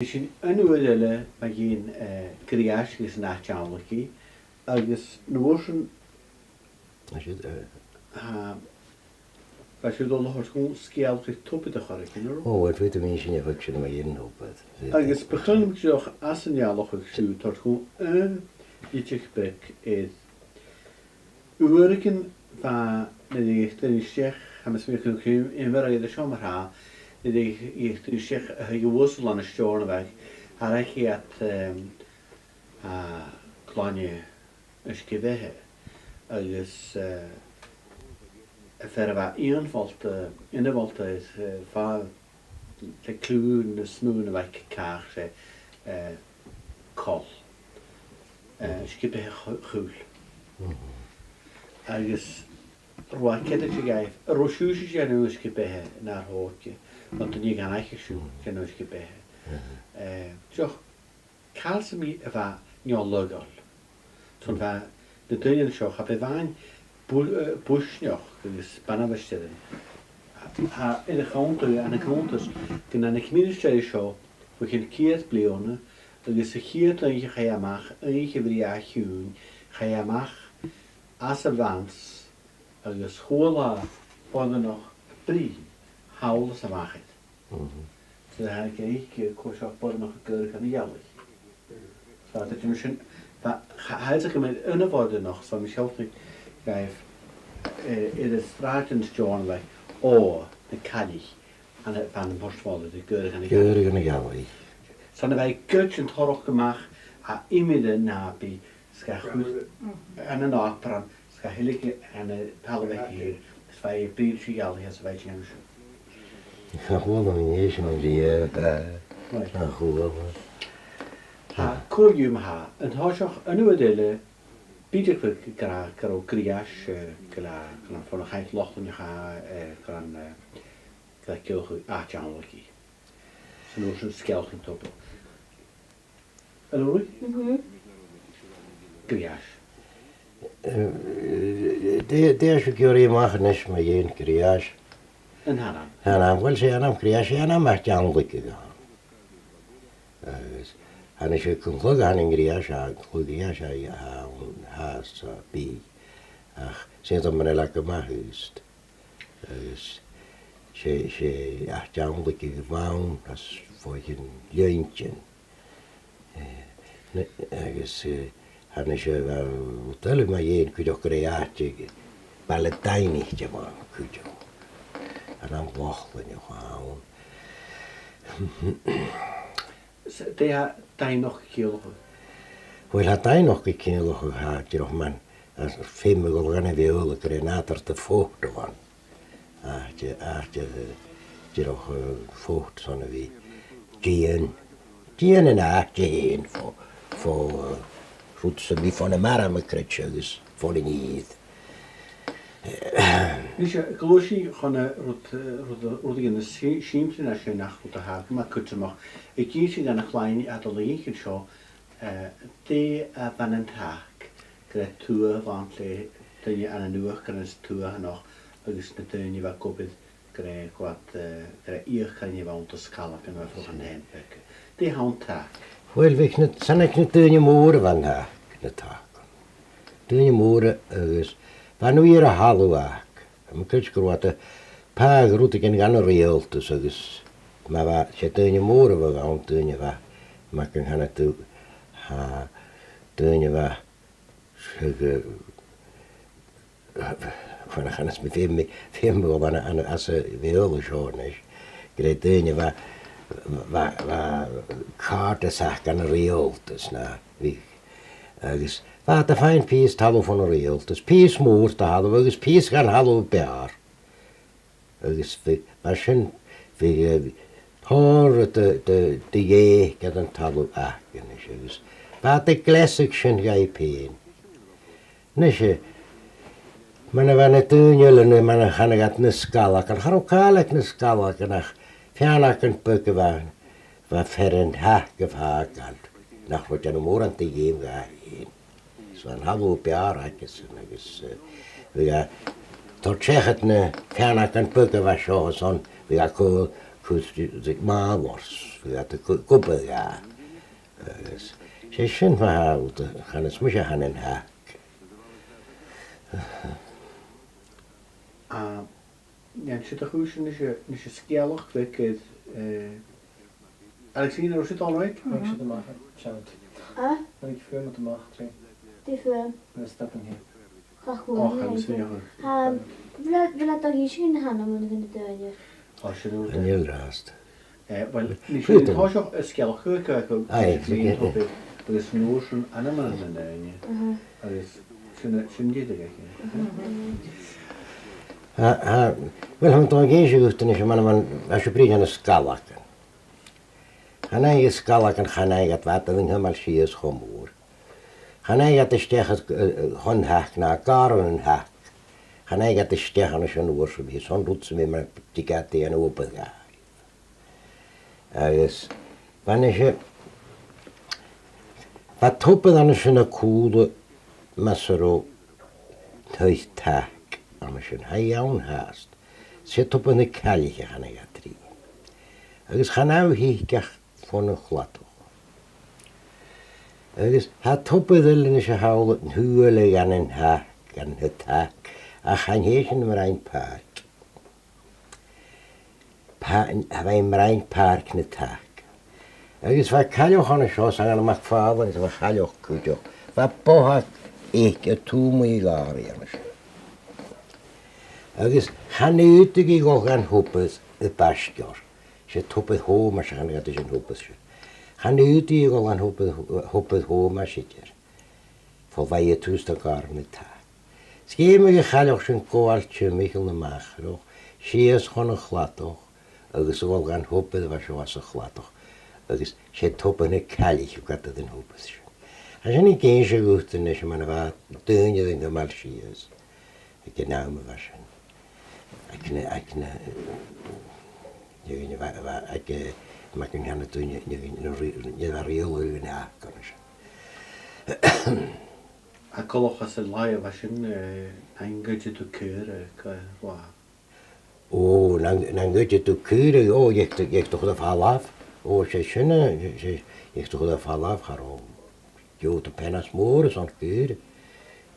Sin anhuiile a gin grias gus nachanlaí agus nuair siú dul thuún scéal chu tuppa a choir cinú. Ó bhfuil tú mí sin bhah sin a dhéonópad. Agus bechunim seoch as an nealach siú tarchún íteach bec éiad. Uiricin bha na dhéachtaríisteach hamas mé chuúim in bhar éiad a seomartha na dhéachtaríisteach a bhúsal an isteorna bheith a reichiad chláine ysgifethe agus fer bheith ionmholta ionmholta is fá le clún na smún a bheith cach sé col ysgifethe chúl. Agus Ruairidh sé gaibh a rosú sé genú ysgifethe na'r hóce ond yn ni gan eich siw genú ysgifethe. Joch cael sy'n mi a bheith neolygol. Son bheith na dyn sioch a bheith fain bwysnioch agus banafystyrin. A yn y chawntw, yn y chawntws, gyda na cymryd sio, wych yn cyr bliona, agus y chyr yn eich chaiamach, yn eich efri a chwn, chaiamach as y fans, agus chwla bod yno bri, hawl as y machyd. So da hynny geich cwrsioch bod yno gyrch yn y Caillich. So da ti'n mysyn, haid ych ymwneud yn y fod yno, so mi sioltig gaif i'r stratens John fe o y Caillich an y fan yn Portmhollar, y gyrch yn y Caillich. Gyrch yn y Caillich. So na fe gyrch yn torroch gymach a imid y nabi sgachwyd yn y nopran, sgahilig yn y palweg hir, fe bryd sy'n gael as y fe ti'n siw. Chachwyd yn eisiau yn rhywbeth. Chachwyd. Ha, cwrgiwm ha, yn hosioch yn y wedele, bydych gyda o grias, gyda ffôn o chaith loch yn gyda gylch àite anlaigi. So nhw'n sy'n sgelch yn tobl. Yn ŵr? Grias. Deas fi gyr i mach nes mae un grias. Yn hanam? Hanam, wel se hanam grias, se hanam àite anlaigi. Han is ook een goed aan een grias, haast bij. Ach, sinds dat men lekker mag is. Dus ze achterlijk gewoon, dat is voor een leuntje. Dus han is wel vertellen maar je kunt ook creatie, maar het daingnichte man kunt je. En dan wachten je gewoon. Det har daingnichte keelch. Wel had daingnichte keelch gehad, je nog man. Als filmen we gaan weer willen krenator te vochten van. Je nog vocht zo'n wie. Geen en aardje heen voor goed ze wie van de marme kretje dus voor de niet. Dus je geloofje gaan rot in de scheemte als je nacht moet hebben, maar kunt ze nog. Ik kies je dan een klein atelier show. Die van een taak. Gyda tŵr fan lle dyn ni an y nŵach gyda'n tŵr hynny agus na dyn ni fa gobydd gyda i'ch cael ni fawn o scalach yn fath o'n hen. Di hawn tac? Wel, sa'n eich na dyn ni môr fan tac na tac. Dyn ni môr agus, fan nhw i'r halw ac. Mae'n cwrs gwrwad y pag rwyd gan gan y reoltus agus. Mae fa, se dyn ni môr fa gawn dyn ni fa. Mae gan hana dyn ni fa. Van de ganas met hem wel aan als ze willen zo is. Krijgt dingen waar kaarten zag kan reëel dus na wie. Dus wat de fijn pies hadden van een reëel dus pies moer te hadden we dus pies gaan hallo bear. Dus was schon wie hoor de je kan een hallo aken is dus wat de classic schon ga je peen. Nisje, men van het tuinjelen, men gaan het naar sgallagan. Gaan ook Caillich naar sgallagan, ach, Feanagan pukken wat ver in haak haken. Nach wat je nog aan te geven gaan. Zo'n half jaar had je ze, dus we gaan tot zeggen naar Feanagan pukken wat zo, zo'n we gaan cwyd mawrs, fydd at y gwbl ga. Se sy'n fawd, chanys mysio hanen hac. Ia'n sydd ych hwys nes y sgialwch fygydd Alexina, rwy'n sydd olwyd? Ik zit er maar siarad. Ik fyr met de maag, tri. Di fyr. Fyr step in hier. Chachwyr. Och, yn sy'n iawn. Fel ydych chi sy'n hanno mwyn yn y dynnu? O, sy'n nhw. Yn yw rast. Wel, nes i'n hosioch y sgialwch fygydd Agus nhw sy'n anamon yn dynnu. Agus sy'n dyd ag Wel, han tog eisiau gwybod nes yma na'n asio bryd yn y sgallagan. Hanau y sgallagan hanau at fad yn nghymal sias chomwr. Hanau at ystech hon hach na garon yn hach. Hanau at ystech yn ysio nŵr sy'n bys, hon rwt sy'n mynd digadi yn wybod gair. Agus, fan eisiau, fa tobyd yn ysio na cwl masar o twyth tac, am ysio na iawn hast. Se tobyd yn y Caillich a hanau at tri. Agus hanau hi gach ffôn y chladwch. Agus, ha tobyd yn ysio hawl yn hwyl ei gan yn hac, gan y tac, a chan heis yn ymraen parc. Ha fe'n ymraen parc yn y tac. Agus, fa cailwch o'n ysio, sang yn ymach ffafon, fa cailwch cwydioch. Fa bohag eich y tŵm i gari yn ysio. Agus, hanwdig i gogan hwbydd y basgior. Se tobyd hwm a sy'n gada sy'n hwbydd sy'n. Hanwdig i gogan hwbydd hwm a sy'n. Fo fai y tŵst o garn y ta. Sgym i chailwch sy'n goal tymig yn y machrwch. Sias hon y chladwch. Agus o gogan hwbydd fa sy'n was y chladwch. Agus, se tobyd yn y Caillich yw gada dyn hwbydd sy'n. A sy'n i geisio gwrt yn nes yma na fa dynydd yn gymal sias. Ac yn awm y fa sy'n. Ac mae gen hana dwi'n nid ar reol yw'n ac o'n eisiau. A golwch as y lai o fasyn angydyd o cyr wa. O, na'n gydyd o cyr, o, eich doch o falaf. O, se syna, eich doch o falaf ar o. Jo, dy penas môr ys o'n cyr.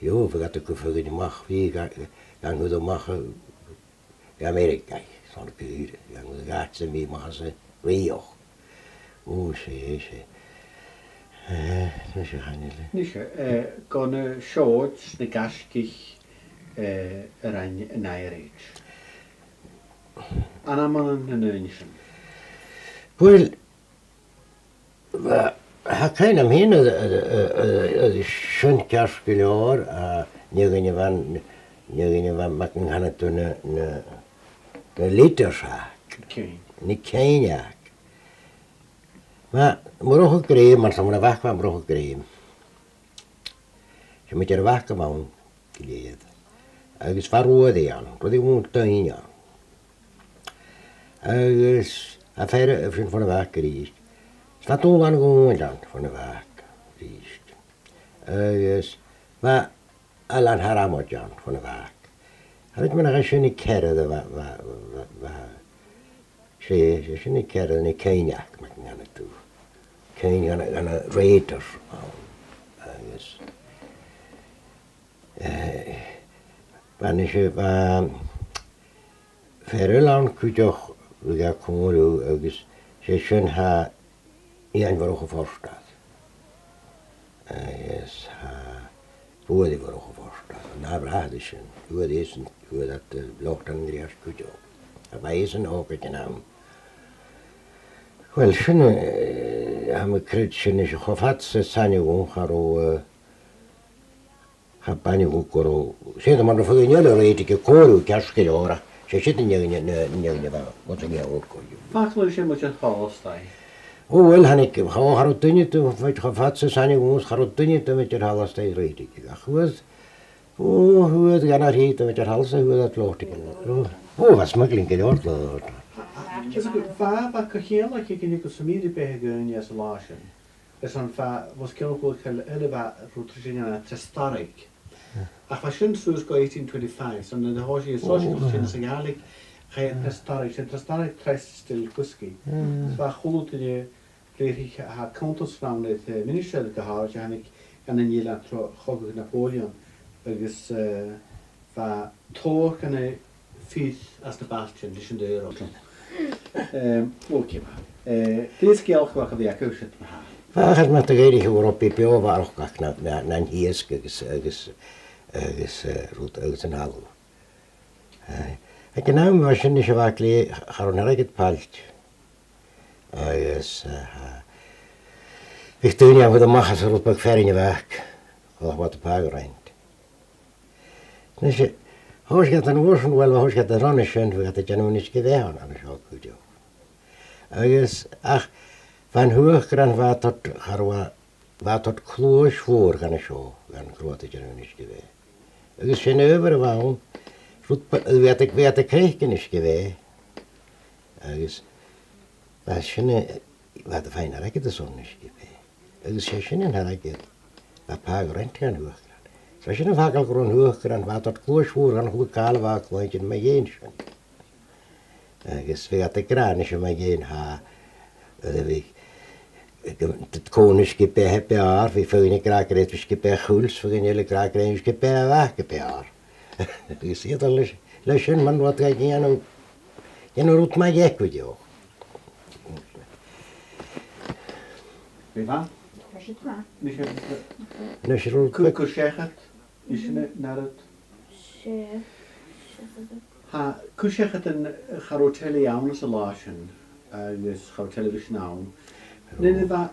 Jo, fe gada gyffygyd i mach fi, gan hwyd o mach i America. Son cyr, gan hwyd o gats yn mi mach as y reoch. O, se. Nes i chanel. Nes i, gan y siods na gasgich yr ein yn Ailean. Anamon yn ynysyn. Wel, ha cael am hyn oedd sy'n casgul o'r a nygyn i fan mac yn hanad o'n lidersag, ni ceiniag. Murchadh Graham, mae'n sa'n fach fan Murchadh Graham. Sy'n mynd i'r fach am awn gilydd. Agus fa roedd iawn, roedd i'n mwyn dyn iawn. Agus, a ffair sy'n ffôn y fach gyrysg. Sla dŵlan gwyn lan ffôn y fach gyrysg. Agus, fa alan haramod iawn ffôn y fach. A rydw mae'n agos sy'n ei cerdd y fa. Sy'n ei cerdd yn ei ceiniac, mae'n gan y dŵ. Ceiniac gan y reidr. Agus. Fan eisiau fa fferyl lawn cwydioch wyga cwmwrw agus sy'n ha Iain Mhurchaidh Phortair. Agus ha bwyd i Mhurchaidh Phortair. Na brad ysyn. Bwyd ysyn. Bwyd at lochtan yn grias cwydioch. A fa ysyn hogyd yn am. Wel, sy'n am y cryd sy'n eisiau choffat sy'n sanio gwch ar o habani gwgwr o... Sy'n yma'n rhaid yn yw'r reidig y cwrw casgul o'r sy'n nygyn fa, bod yn iawn gwrw. Fach lwyr sy'n mwyn holos dau? O, wel, hannig, harw dynnydd yn ffaith choffat sy'n sanio gwch, harw dynnydd yn fydder halas dau reidig. Achwyd, hwyd gan ar hyd yn fydder halas dau hwyd at lochtig. O, fa smygling gyda'r lord. Fa ba gheallaich i gynnig o symud i beth gyn i as y lasyn. Ys o'n fa, fos gynnog gwrdd cael yle fa rwydr sy'n yna testarig. Ac fa sy'n sŵs go 1825, so yn y hosi y sosial sy'n sgallagan Chain trastarach tres stil Uisge. Sva chwlwyd yn Rhaid ha contos fram le minister de haar janik gan in Iain chogg Napoleon agus va tor kan e fys as de bastion dis de euro. Okay ma. Dis gelch wat die akusit ma. Fachas met de rede gewoon op PPO waar ook knak na Uisge agus roet uit en hal. Ik nou waarschijnlijk wat le gaan naar het palt. Yes. Ik doe niet aan de mheasadh op ver in je weg. Wat de paargereind. Dus je hoort het een woorden wel, hoort het een ranne schön, we het je niet gedaan aan de school goed joh. Yes, ach, van hooggraan wat tot kloos voor gaan show, gaan grote je niet gedaan. Dus je over waarom, weet ik kreeg niet gedaan. Yes. Dat is wat de fijne rekken de zon is geweest. Dat is geen herken. Dat paar rent gaan hoog. Zoals je een fhàgail gewoon hoog gaan, wat dat koers voor gaan hoe kaal wat kleintje met geen schoen. Dus we hadden kraanische met geen ha. Het koningske per jaar, we vullen graag het we per guls, we gaan jullie graag het per weg per jaar. Dus je dat lezen man wat ga je nou roet maar je goed joh. Wie va? Nashirul Cuir-seachadan is naar het. Ha Cuir-seachadan charotele iawn as a lásin agus charotele vis nawn. Nid va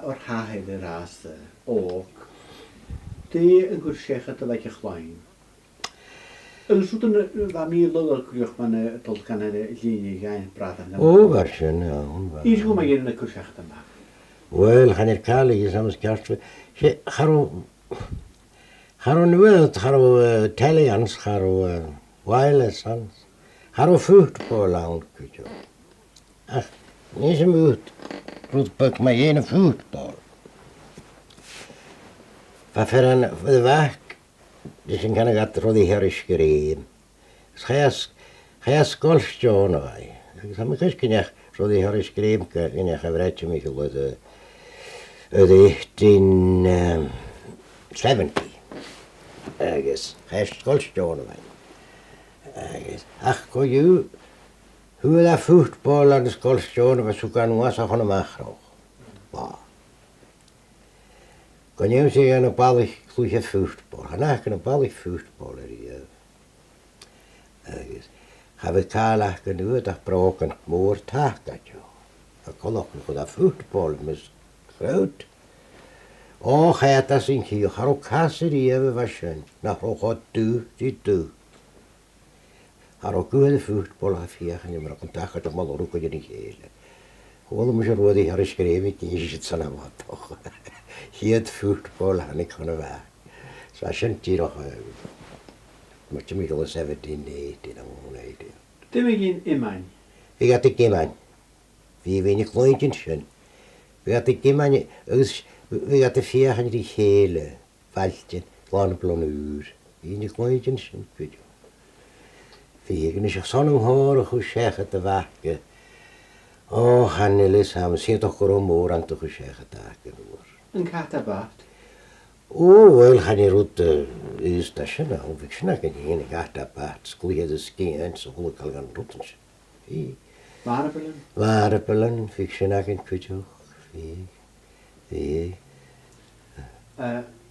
o'r hahed yr as ook. De yn Cuir-seachadan like a chlein. Yn sŵt va mi logol cwch man tol gan linie gain bratan. Oh, waarschijnlijk ja. Is hoe maar in de Cuir-seachadan ma. Wel, gaan er Caillich is anders kerst. Ze gaan nu het gaan Italiaans gaan wireless ans. Gaan voetbal aan kutje. Ach, niet zo goed. Roet pak maar één voetbal. Van ver de weg. Dus ik kan het Ruairidh Graham. Ga skolstjonen wij. Ik zal me kijken Ruairidh Graham kan je gebruiken met de 1870. Agus, heist skolstjonen wij. Agus, ach, kon je hoe dat voetbal aan de skolstjonen was, hoe kan was van een macro. Wow. Kon je zeggen een ballig goede voetbal, een ballig voetbal hier. Agus, gaan we Caillich kunnen dat broken Murchadh dat joh. Dat kon ook nog dat voetbal mis groot. Oh, hij dat zien hier, ga ook kassen die hebben waarschijnlijk. Nou, ook die doe. Ga ook goede voetbal afvegen, je maar contact met allemaal ook je niet hele. Gewoon moet je Ruairidh Graham, ik is het zo nou wat toch. Hier het voetbal en ik ga naar weg. Zo als je hier nog, moet je middel 17, 18, dan moet je niet. Dim ik in mijn. Ik had ik in mijn. Wie weinig kleintjes zijn. We hadden geen we hadden vier van die gele veldjes, kleine planuur. Wie niet kleintjes, weet je. Vier is zonneharen goed zeggen te waken. Oh, Hannelis, hebben ze toch gewoon moor aan te zeggen taken hoor. Een katabaat. Oh, wel gaan je roet is dat je nou, ik snap het niet, een katabaat. Schoolje de ski en zo goed kan gaan roeten. Warpelen, fictionak in kutjoch.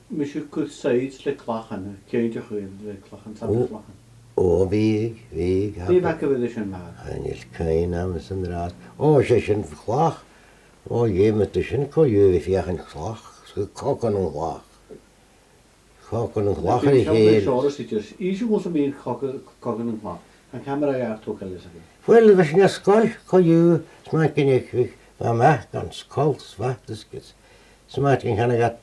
Monsieur Cuir-seachadan le clachan, keintje goed le clachan, samen clachan. Oh, wie. Die wakken we dus een maar. En je kan namens een raad. Oh, ze zijn verklaag. Oh, je met de zin kan je weer via een klaag. Ze koken een klaag. Koken een klaag en heel. Seòras Sheoidhean. Is moet een beetje koken een klaag. Een camera ja toch al eens. Wel, was je school kan je smaken je van mij ganz koud zwart is het. Smaken gaan gaat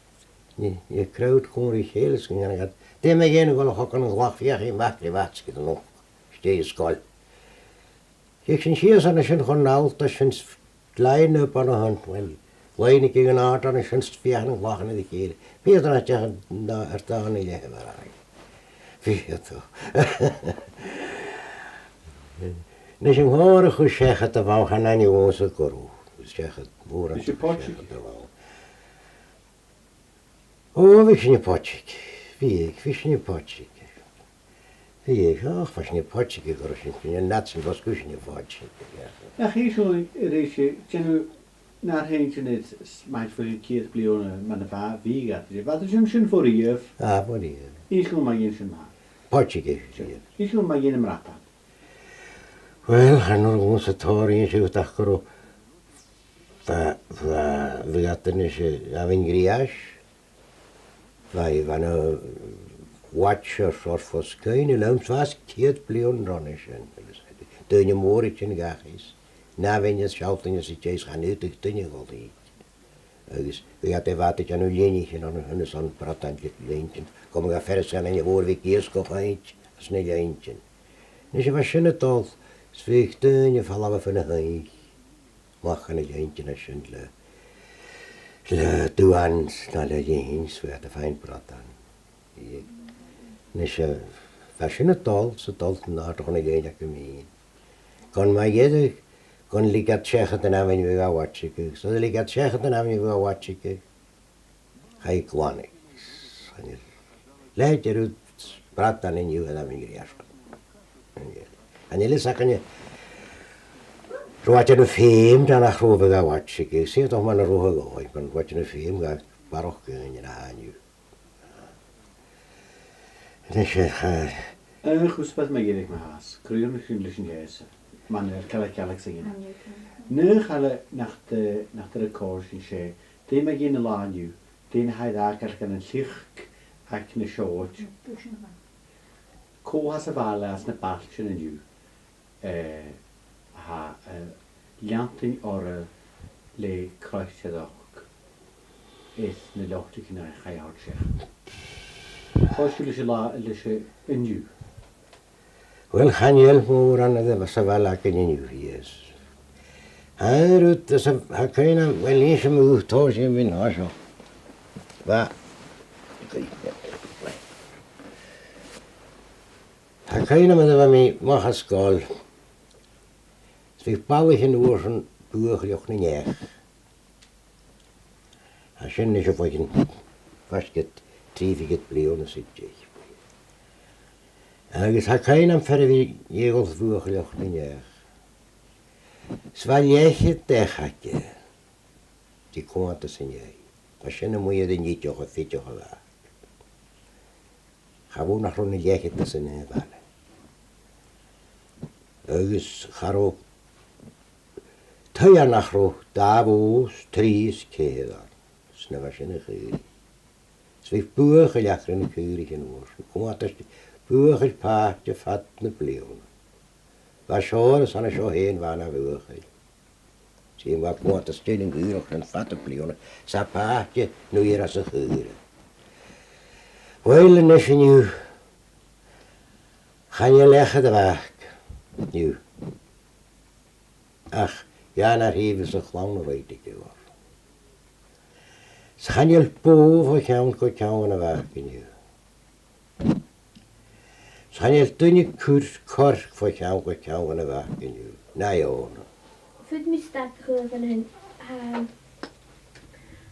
je kruid kon je heel gaan gaat. Die me geen wel koken een klaag via geen wacht die wacht schiet nog. Stee school. Ik zie hier zijn ze gewoon oud dat ze klein op aan de hand wel. Kleine tegen aard dan is het via een klaag in de keel. Wie dan het je daar niet hebben. Wie het toch. Nes yn hwyr chw siechat y faw hana ni os y gorw. Siechat mwr yn Is je potje? O, fi sy'n y potjig. Fi sy'n y potjig. Och, was nie potjig y gorw sy'n sy'n nats yn fos gwys yn y potjig. Ja, geen zo'n reisje. Tjenu, naar heen tjen het maakt voor een keer blionen, maar de va wie gaat. Wat is hem zijn voor je? Wat die? Is gewoon maar geen zijn maar. Potjig is. Is gewoon maar geen mrapa. Wel, han o'r gwrs y tor i'n siw dach gorw. Fy gadyn eisiau a fi'n grias. Fan o watch o'r sorfos gyn i lawm swas ciad blion ron eisiau. Dyn y môr eich yn gachus. Na fe'n ys siawt yn ys i jeis chan ydych dyn y gol i. Agus, fy gadyn fad eich anw lenig yn o'n son bratan gyda leintyn. Kom ga ferres gan yn y fôr fi gys goch eich, as na leintyn. Nes i fa sy'n y dodd. Sfeich dyn y falaf yn y haig. Mach yn y leintyn a sy'n le dŵans na le leins fe at y ffain bratan. Nes i fa sy'n y dodd, sy'n dodd yn ar o'n y lein ac ymyn. Gon mae edrych, gon ligad siechad yn am yn yw a watsig. So dy ligad siechad yn am yw a watsig. Chai gwanig. Leid yr wrth bratan yn yw am yn griasgol. Anil sa kanya ruwacha no film dan a rhwbeth a watch ke si to man rhwbeth go i pan watch no film ga barok ke ni na anyu Nes ha Chwsbeth mae gedig mae has. Crywn yn chyn lysyn jes. Man caillich sy'n gyn. Nyn chael nach y cor sy'n se. Dyn mae gyn y lan yw. Dyn haid ac ar gan yn llich ac yn y siod. Co has y fal as na ball sy'n yn yw. Liantyn o'r le croesiadog eith na lochtig yn eich chai hawr sech. Chos yw'n lysio yn yw. Wel, chaniel mwr an ydw fas y fal ac yn yw fies. Rwyd, ha cael wel ni sy'n mwyd to sy'n mynd o. Ha cael am ydw mi moch ysgol. Sfych bawi hyn o'r sy'n bwch lioch na nech. A sy'n nes o fwy hyn fasgyd trifigyd blion y sydych. Agus ha cael am fferdd fi iegodd fwch lioch na nech. Sfa liechyd dech age. Di cwmad y sy'n iei. A sy'n y mwy ydyn nidioch o ffidioch o dda. Chafwn nach rhwng y liechyd y sy'n ei fale. Agus charo Tya nach rhwng da fws, tris cedan. Sna fa sy'n y chyri. Sfych bwch y liachr yn y cyri hyn o'r. Cwmad ys bwch ys pat y ffat na bliwn. Fa sior san y sio hen fan a bwch y. Sy'n fa cwmad ys dyn yn gyrwch yn ffat y bliwn. Sa pat y nwyr as y chyri. Wel yn nes yn yw. Chan y lechad y fach. Yw. Ach, Ia'n ar hif ys y chlawn o reidig yw o'r. Chan yw bwf o llawn go llawn y fach yn yw. Chan yw dyn yw cwrs corch fo llawn go llawn y fach yn yw. Na yw. Fyd mi start chwyd yn hyn.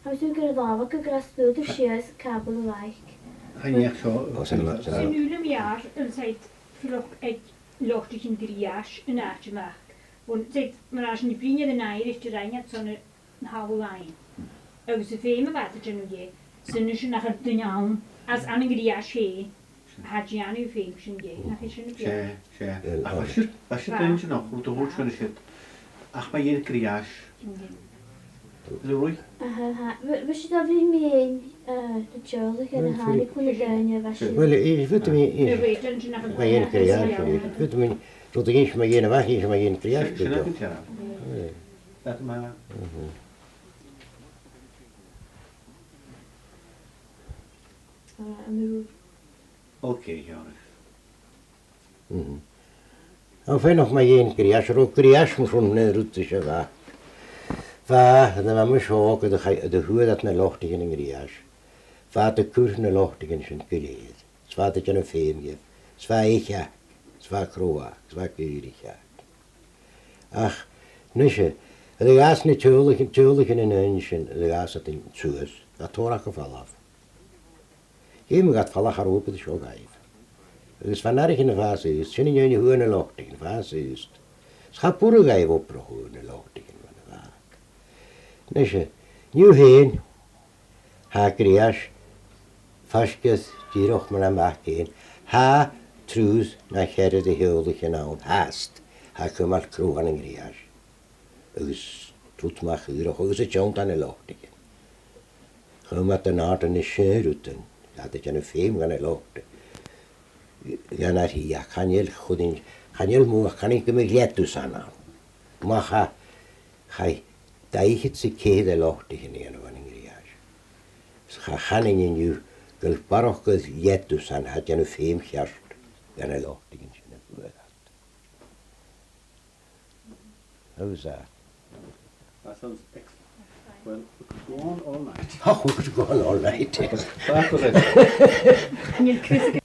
Hawys yw gyda ddofog y grasdwyd y sias cabl o laich. Chan eich sio. Sy'n yw'n iar yn said ffylwch eich lochtig yn grias yn at y mach. Mae'n as yn brin yn air eich dyrainiad son yn hawl lain. Agus y ffeim y fath y dyn nhw ie. Sy'n ysyn nach yr dyn iawn. As an yn grias he. Hadji an yw ffeim sy'n ie. Nach eisiau yn y bia. Se. Fa sy'n dyn sy'n ochr. Dy hwyd sy'n ysyn. Ach mae i'n grias. Ydw rwy? Fy sydd o fi mi ein y Chuil yn y hannig hwn y dyn y fasyn. Wel, i fydd mi... Mae i'n grias. Fydd mi... Rwy'n gynch mae i'n y fach, eisiau mae i'n grias. Sy'n agyn tiara. Dat mae... Oce, iawn. Yn ffen o'ch mae i'n grias, rwy'n grias mwyn rhwng yn rwyd eisiau fa. Fa, yna mam y siog ydy hwyd at na lochtig yn grias. Fa dy cwrs na lochtig yn sy'n gilydd. Sfa dy jan y ffeim gyf. Sfa eich ac. Sva croa, sva gyricha. Ach, nische, de gas ni tuurlijk in een engine, de gas het in tsuus, dat torach gevallen. Geen gaat vallen haar open de show geven. Dus van erg in de fase is, zijn in je hoene lochtig in de fase is. Schap pure geven op de hoene lochtig in de vaak. Nische, nu heen, ha krias, vaskes, die roch maar aan maken, ha truus, na gerre de huldige naam, haast, ha kumal kroan in krias. Dus tot maar hier, hoe is het jont aan de lochtig. Kom met de naten in scheuruten. Dat ik een feem gaan lopen. Ja, naar hier, kan je moe, kan ik me glet dus aan. Maar ga dat het zich kede lopen in een van een riage. Ga in je gel paroch glet dus aan, had je een feem gerst, gaan lopen in zijn voet. Hoe is dat? That sounds excellent. Well, we could go on all night. Oh, we could go on all night. That was it. And you'll